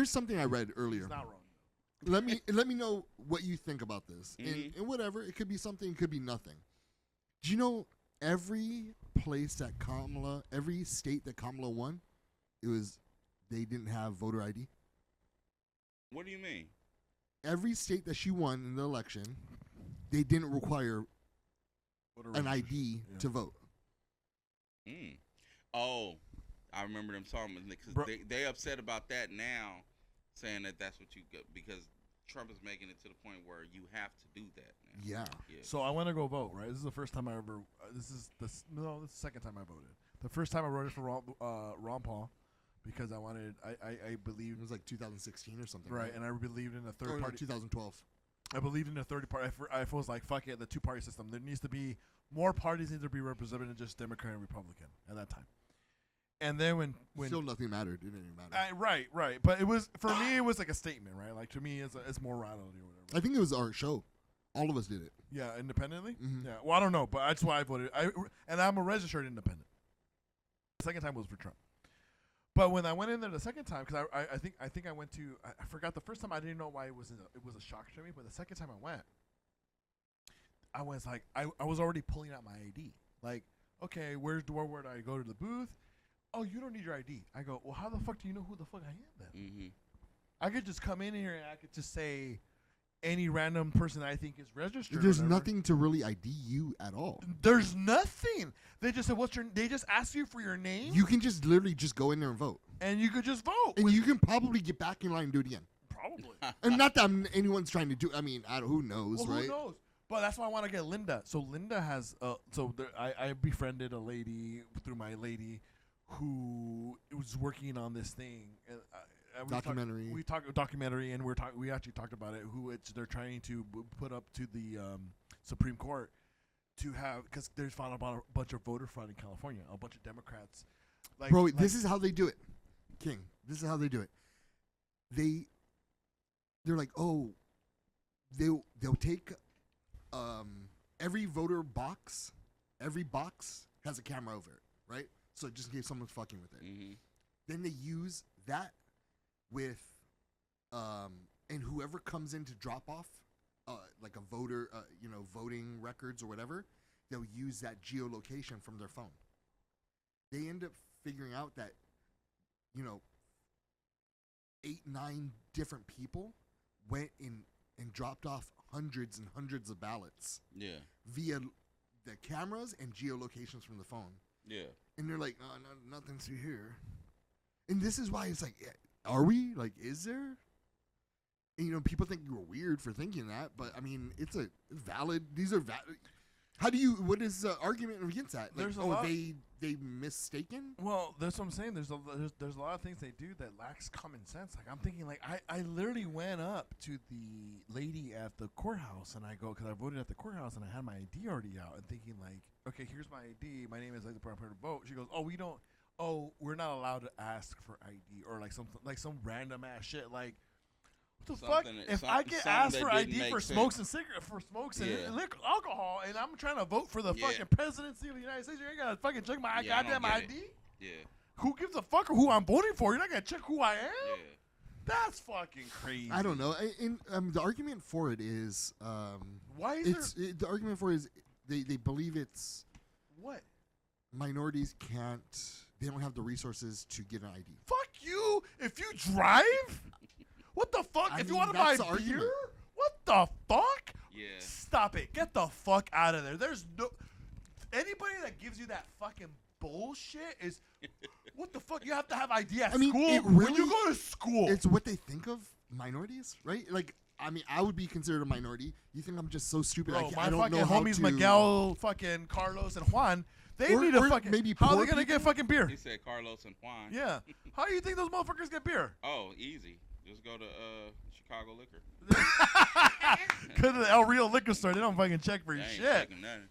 here's something I read earlier. He's not wrong. Let me know what you think about this. And whatever, it could be something, it could be nothing. Do you know every state that Kamala won, they didn't have voter ID. What do you mean? Every state that she won in the election, they didn't require an ID to vote. Oh, I remember them talking because they upset about that now, saying that that's what you got because Trump is making it to the point where you have to do that now. Yeah. So I went to go vote. Right. This is the first time I ever. This is the second time I voted. The first time I voted for Ron Paul. Because I believed it was like 2016 or something, right? And I believed in a third party. 2012. I believed in a third party. I was like, fuck it, the two-party system. There needs to be more parties need to be represented than just Democrat and Republican at that time. And then when still nothing mattered. It didn't even matter. Right. But it was for me. It was like a statement, right? Like to me, it's morality or whatever. I think it was our show. All of us did it. Yeah, independently. Mm-hmm. Yeah. Well, I don't know, but that's why I voted. And I'm a registered independent. The second time was for Trump. But when I went in there the second time, because I think I went to I forgot the first time I didn't know why it was a shock to me, but the second time I went, I was like I was already pulling out my ID. Like, okay, where do I go to the booth? Oh, you don't need your ID. I go, well, how the fuck do you know who the fuck I am then? Mm-hmm. I could just come in here and I could just say any random person I think is registered. There's nothing to really ID you at all. There's nothing. They just said, they just ask you for your name. You can just literally just go in there and vote. And you could just vote. And you can probably get back in line and do it again. Probably. And not that anyone's trying to do, I mean, who knows, well, right? Who knows? But that's why I want to get Linda. So Linda has, I befriended a lady through my lady who was working on this thing. Documentary. We talked documentary, and we actually talked about it. They're trying to put up to the Supreme Court to have, because there's found about a bunch of voter fraud in California. A bunch of Democrats. This is how they do it, King. This is how they do it. They're like, oh, they'll take every voter box. Every box has a camera over it, right? So just in case someone's fucking with it. Mm-hmm. Then they use that with, and whoever comes in to drop off, like a voter, voting records or whatever, they'll use that geolocation from their phone. They end up figuring out that, 8, 9 different people went in and dropped off hundreds and hundreds of ballots. Yeah. Via the cameras and geolocations from the phone. Yeah. And they're like, oh, nothing's here. And this is why it's like, are we? Like, is there? And, people think you're weird for thinking that, but I mean, it's a valid. These are valid. What is the argument against that? Like, There's a lot. They mistaken? Well, that's what I'm saying. There's a lot of things they do that lacks common sense. Like I'm thinking, like I literally went up to the lady at the courthouse, and I go, because I voted at the courthouse, and I had my ID already out, and thinking like, okay, here's my ID. My name is like the proper to vote. She goes, we're not allowed to ask for ID or like some random ass shit like. What the fuck? If I get asked for ID for smokes and and liquor, alcohol, and I'm trying to vote for the fucking presidency of the United States, you ain't gotta fucking check my goddamn ID. Yeah. Who gives a fuck who I'm voting for? You're not gonna check who I am. Yeah. That's fucking crazy. I don't know. The argument for it is, why is the argument for it is they believe it's what minorities can't. They don't have the resources to get an ID. Fuck you! If you drive. What the fuck? If you want to buy beer? What the fuck? Yeah. Stop it. Get the fuck out of there. There's no... Anybody that gives you that fucking bullshit is... What the fuck? You have to have ID at school. When you go to school. It's what they think of minorities, right? Like, I mean, I would be considered a minority. You think I'm just so stupid? Bro, I don't know how homies Miguel, fucking Carlos, and Juan... They need a fucking... Maybe how are they going to get fucking beer? He said Carlos and Juan. Yeah. How do you think those motherfuckers get beer? Oh, easy. Just go to Chicago Liquor. Go to the El Rio liquor store. They don't fucking check for They ain't shit. checking nothing.